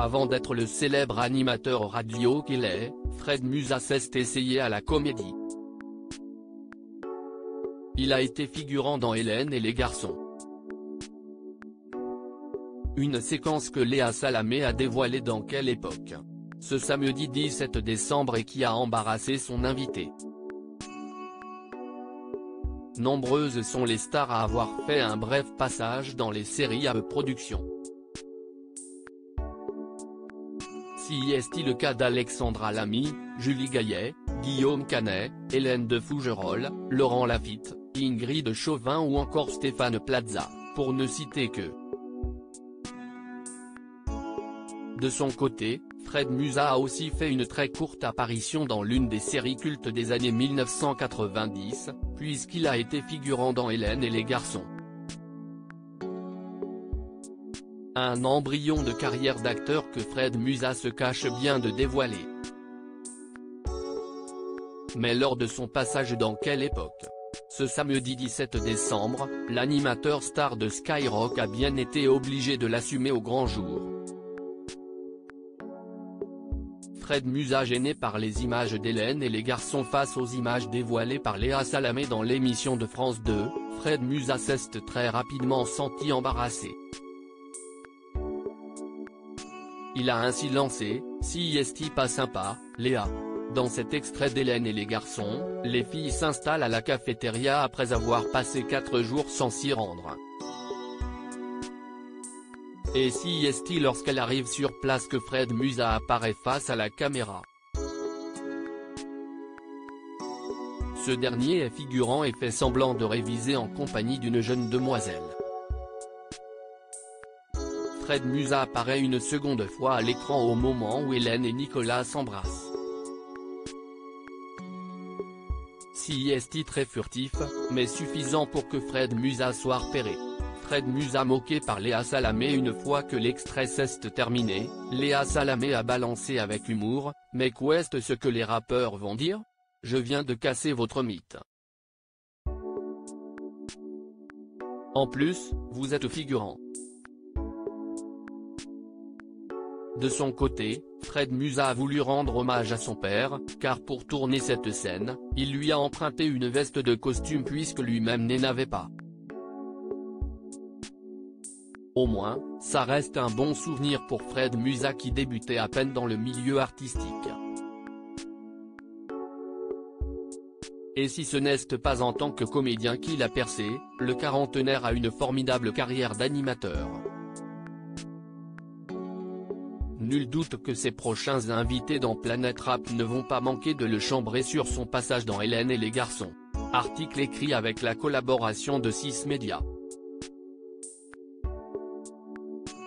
Avant d'être le célèbre animateur radio qu'il est, Fred Musa s'est essayé à la comédie. Il a été figurant dans Hélène et les garçons. Une séquence que Léa Salamé a dévoilée dans Quelle époque, ce samedi 17 décembre et qui a embarrassé son invité. Nombreuses sont les stars à avoir fait un bref passage dans les séries à production. Si est-il le cas d'Alexandra Lamy, Julie Gaillet, Guillaume Canet, Hélène de Fougerolles, Laurent Lafitte, Ingrid Chauvin ou encore Stéphane Plaza, pour ne citer que. De son côté, Fred Musa a aussi fait une très courte apparition dans l'une des séries cultes des années 1990, puisqu'il a été figurant dans Hélène et les garçons. Un embryon de carrière d'acteur que Fred Musa se cache bien de dévoiler. Mais lors de son passage dans Quelle époque, ce samedi 17 décembre, l'animateur star de Skyrock a bien été obligé de l'assumer au grand jour. Fred Musa gêné par les images d'Hélène et les garçons face aux images dévoilées par Léa Salamé dans l'émission de France 2, Fred Musa s'est très rapidement senti embarrassé. Il a ainsi lancé « Si est pas sympa, Léa ». Dans cet extrait d'Hélène et les garçons, les filles s'installent à la cafétéria après avoir passé 4 jours sans s'y rendre. Et si est lorsqu'elle arrive sur place que Fred Musa apparaît face à la caméra. Ce dernier est figurant et fait semblant de réviser en compagnie d'une jeune demoiselle. Fred Musa apparaît une seconde fois à l'écran au moment où Hélène et Nicolas s'embrassent. Si est très furtif, mais suffisant pour que Fred Musa soit repéré. Fred Musa moqué par Léa Salamé. Une fois que l'extrait s'est terminé, Léa Salamé a balancé avec humour « Mais qu'est-ce ce que les rappeurs vont dire? Je viens de casser votre mythe. En plus, vous êtes figurant. » De son côté, Fred Musa a voulu rendre hommage à son père, car pour tourner cette scène, il lui a emprunté une veste de costume puisque lui-même n'en avait pas. Au moins, ça reste un bon souvenir pour Fred Musa qui débutait à peine dans le milieu artistique. Et si ce n'est pas en tant que comédien qu'il a percé, le quarantenaire a une formidable carrière d'animateur. Nul doute que ses prochains invités dans Planète Rap ne vont pas manquer de le chambrer sur son passage dans Hélène et les garçons. Article écrit avec la collaboration de 6 médias.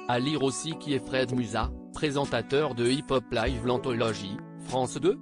À lire aussi qui est Fred Musa, présentateur de Hip Hop Live l'anthologie, France 2.